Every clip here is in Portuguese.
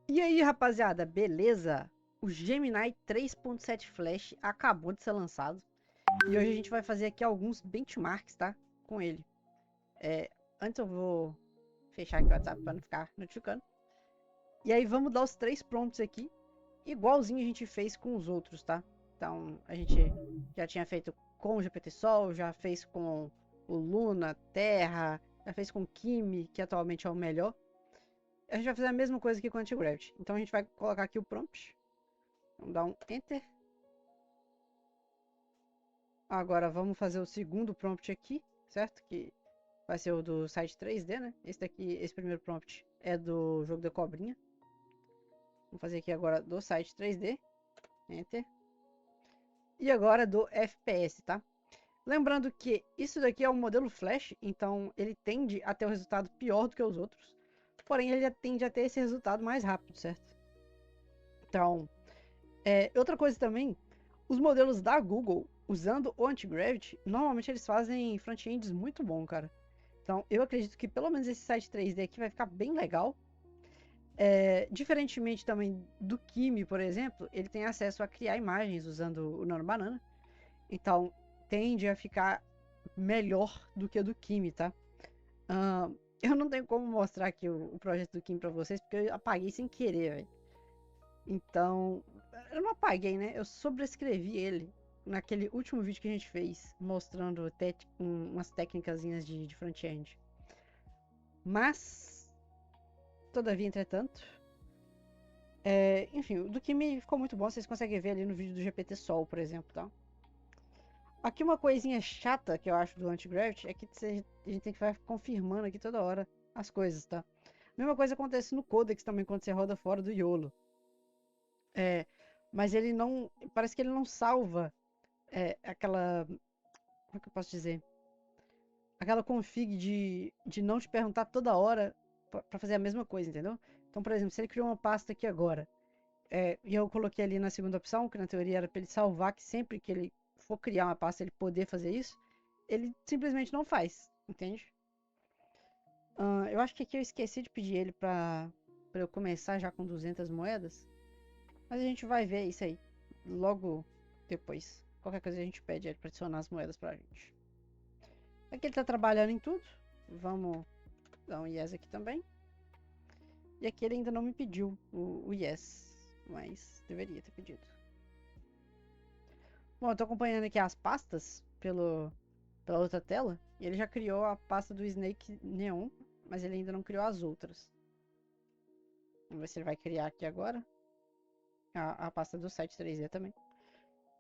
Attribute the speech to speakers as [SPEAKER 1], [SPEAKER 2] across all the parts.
[SPEAKER 1] E aí, rapaziada, beleza? O Gemini 3.7 Flash acabou de ser lançado e hoje a gente vai fazer aqui alguns benchmarks, tá? Com ele. Antes eu vou fechar aqui o WhatsApp para não ficar notificando. E aí vamos dar os três prompts aqui, igualzinho a gente fez com os outros, tá? Então a gente já tinha feito com o GPT-Sol, já fez com o Luna, Terra, já fez com o Kimi, que atualmente é o melhor. A gente vai fazer a mesma coisa aqui com o Antigravity. Então a gente vai colocar aqui o prompt. Vamos dar um Enter. Agora vamos fazer o segundo prompt aqui, certo? Que vai ser o do site 3D, né? Esse daqui, esse primeiro prompt é do jogo da cobrinha. Vamos fazer aqui agora do site 3D. Enter. E agora do FPS, tá? Lembrando que isso daqui é um modelo Flash, então ele tende a ter um resultado pior do que os outros. Porém, ele tende a ter esse resultado mais rápido, certo? Então, outra coisa também, os modelos da Google, usando o Antigravity, normalmente eles fazem front-ends muito bom, cara. Então, eu acredito que pelo menos esse site 3D aqui vai ficar bem legal. Diferentemente também do Kimi, por exemplo, ele tem acesso a criar imagens usando o Nano Banana. Então, tende a ficar melhor do que o do Kimi, tá? Eu não tenho como mostrar aqui o projeto do Kimi pra vocês, porque eu apaguei sem querer, velho. Então, eu não apaguei, né? Eu sobrescrevi ele naquele último vídeo que a gente fez, mostrando umas técnicas de front-end. Mas, todavia, entretanto, enfim, o do Kimi ficou muito bom, vocês conseguem ver ali no vídeo do GPT Sol, por exemplo, tá? Aqui uma coisinha chata que eu acho do Antigravity é que a gente tem que ficar confirmando aqui toda hora as coisas, tá? Mesma coisa acontece no Codex também, quando você roda fora do YOLO. Mas ele não. Parece que ele não salva aquela. Como é que eu posso dizer? Aquela config de não te perguntar toda hora para fazer a mesma coisa, entendeu? Então, por exemplo, se ele criou uma pasta aqui agora, e eu coloquei ali na segunda opção, que na teoria era para ele salvar, que sempre que ele for criar uma pasta ele poder fazer isso, ele simplesmente não faz, entende? Eu acho que aqui eu esqueci de pedir ele para eu começar já com 200 moedas, mas a gente vai ver isso aí logo depois. Qualquer coisa a gente pede ele para adicionar as moedas pra gente. Aqui ele tá trabalhando em tudo. Vamos dar um yes aqui também. E aqui ele ainda não me pediu o yes, mas deveria ter pedido. Bom, eu tô acompanhando aqui as pastas pela outra tela. E ele já criou a pasta do Snake Neon, mas ele ainda não criou as outras. Vamos ver se ele vai criar aqui agora. A pasta do site 3D também.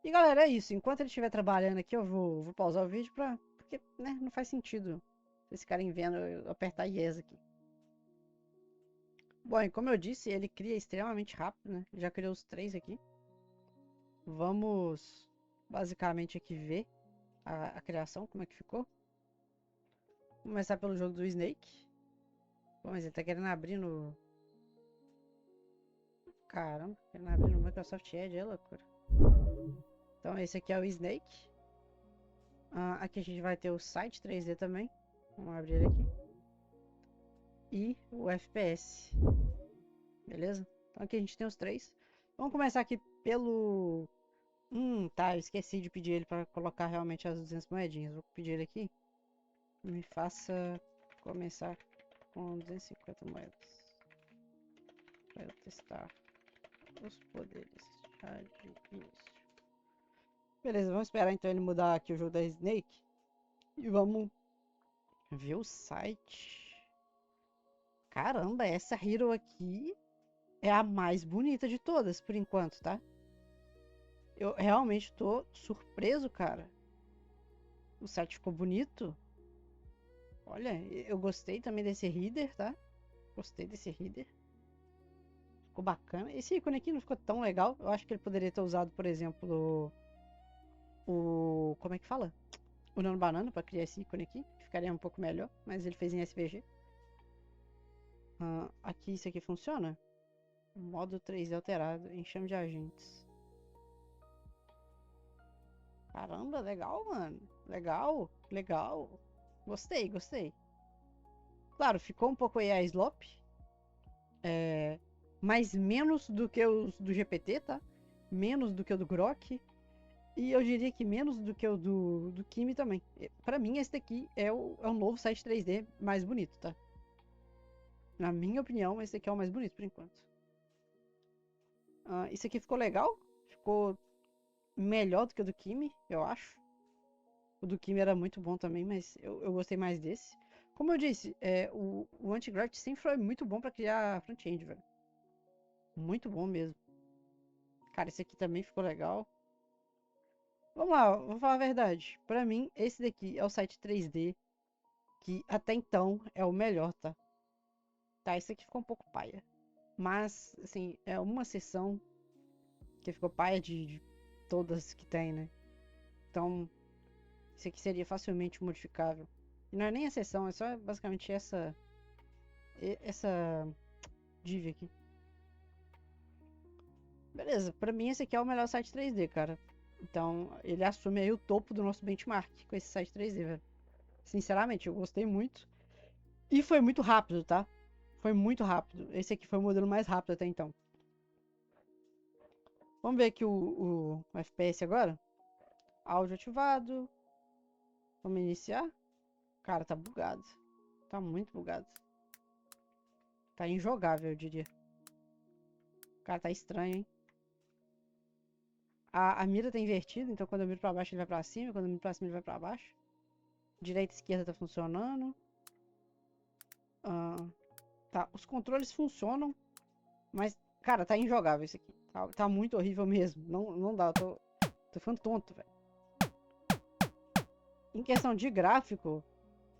[SPEAKER 1] E galera, é isso. Enquanto ele estiver trabalhando aqui, eu vou pausar o vídeo porque né, não faz sentido vocês ficarem vendo eu apertar yes aqui. Bom, e como eu disse, ele cria extremamente rápido, né? Já criou os três aqui. Vamos basicamente aqui ver a criação, como é que ficou. Vou começar pelo jogo do Snake. Bom, mas ele tá querendo abrir no... Caramba, querendo abrir no Microsoft Edge, é loucura. Então esse aqui é o Snake. Aqui a gente vai ter o site 3D também. Vamos abrir ele aqui. E o FPS. Beleza? Então aqui a gente tem os três. Vamos começar aqui pelo... tá, eu esqueci de pedir ele para colocar realmente as 200 moedinhas. Vou pedir ele aqui. Me faça começar com 250 moedas. Para eu testar os poderes já de início. Beleza, vamos esperar então ele mudar aqui o jogo da Snake. E vamos ver o site. Caramba, essa Hero aqui é a mais bonita de todas, por enquanto, tá? Eu realmente tô surpreso, cara. O site ficou bonito. Olha, eu gostei também desse header, tá? Gostei desse header. Ficou bacana. Esse ícone aqui não ficou tão legal. Eu acho que ele poderia ter usado, por exemplo, como é que fala? O Nano Banana para criar esse ícone aqui. Ficaria um pouco melhor, mas ele fez em SVG. Aqui isso aqui funciona? Modo 3D alterado, enxame de agentes. Caramba, legal, mano. Legal, legal. Gostei, gostei. Claro, ficou um pouco AI slop. mas menos do que os do GPT, tá? Menos do que o do Grok. E eu diria que menos do que o do Kimi também. Pra mim, esse daqui é o novo site 3D mais bonito, tá? Na minha opinião, esse daqui é o mais bonito por enquanto. Isso aqui ficou legal. Ficou melhor do que o do Kimi, eu acho. O do Kimi era muito bom também, mas eu gostei mais desse. Como eu disse, o Anti-Graft sempre foi muito bom pra criar front-end, velho. Muito bom mesmo. Cara, esse aqui também ficou legal. Vamos lá, vou falar a verdade. Pra mim, esse daqui é o site 3D que até então é o melhor, tá? Tá, esse aqui ficou um pouco paia. Mas, assim, é uma seção que ficou paia de todas que tem, né? Então, esse aqui seria facilmente modificável. E não é nem a seção, é só basicamente essa div aqui. Beleza, pra mim esse aqui é o melhor site 3D, cara. Então, ele assume aí o topo do nosso benchmark com esse site 3D, velho. Sinceramente, eu gostei muito. E foi muito rápido, tá? Foi muito rápido. Esse aqui foi o modelo mais rápido até então. Vamos ver aqui o FPS agora. Áudio ativado. Vamos iniciar. Cara, tá bugado. Tá muito bugado. Tá injogável, eu diria. Cara, tá estranho, hein? A mira tá invertida, então quando eu miro pra baixo ele vai pra cima, quando eu miro pra cima ele vai pra baixo. Direita e esquerda tá funcionando. Tá, os controles funcionam, mas, cara, tá injogável isso aqui. Tá muito horrível mesmo. Não dá, eu tô ficando tonto, velho. Em questão de gráfico,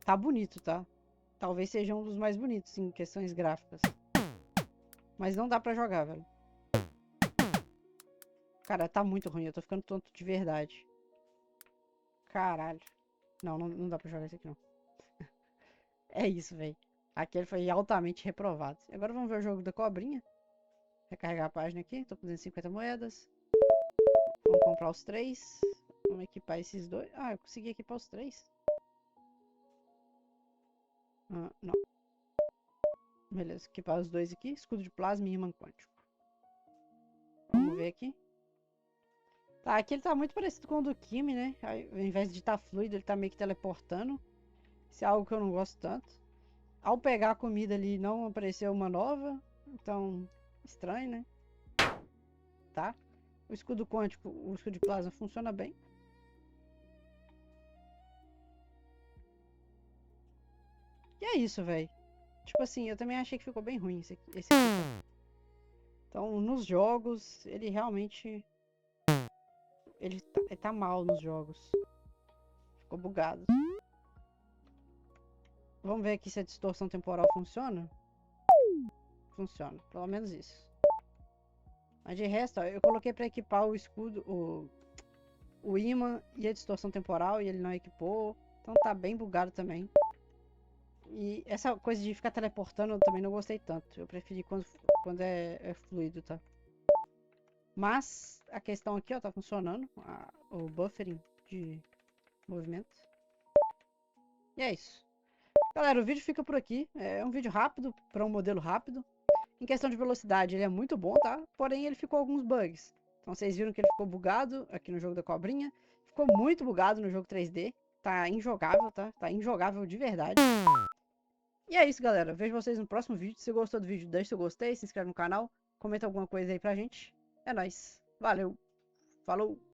[SPEAKER 1] tá bonito, tá? Talvez seja um dos mais bonitos em questões gráficas. Mas não dá pra jogar, velho. Cara, tá muito ruim, eu tô ficando tonto de verdade. Caralho. Não dá pra jogar isso aqui, não. É isso, velho. Aquele foi altamente reprovado. Agora vamos ver o jogo da cobrinha. Recarregar a página aqui. Tô com 250 moedas. Vamos comprar os 3. Vamos equipar esses 2. Ah, eu consegui equipar os 3. Não. Beleza, equipar os 2 aqui. Escudo de plasma e imã quântico. Vamos ver aqui. Tá, aqui ele tá muito parecido com o do Kimi, né? Ao invés de estar fluido, ele tá meio que teleportando. Isso é algo que eu não gosto tanto. Ao pegar a comida ali, não apareceu uma nova. Então, estranho, né? Tá. O escudo quântico, o escudo de plasma funciona bem. E é isso, velho. Tipo assim, eu também achei que ficou bem ruim esse aqui, tá? Então, nos jogos, ele realmente... Ele tá mal nos jogos. Ficou bugado. Vamos ver aqui se a distorção temporal funciona. Funciona, pelo menos isso. Mas de resto, ó, eu coloquei pra equipar o escudo, o imã e a distorção temporal, e ele não equipou. Então tá bem bugado também. E essa coisa de ficar teleportando eu também não gostei tanto. Eu preferi quando é fluido, tá? Mas a questão aqui, ó, tá funcionando. O buffering de movimento. E é isso. Galera, o vídeo fica por aqui. É um vídeo rápido, para um modelo rápido. Em questão de velocidade, ele é muito bom, tá? Porém, ele ficou com alguns bugs. Então, vocês viram que ele ficou bugado aqui no jogo da cobrinha. Ficou muito bugado no jogo 3D. Tá injogável, tá? Tá injogável de verdade. E é isso, galera. Vejo vocês no próximo vídeo. Se gostou do vídeo, deixa seu gostei, se inscreve no canal, comenta alguma coisa aí pra gente. É nóis. Valeu. Falou.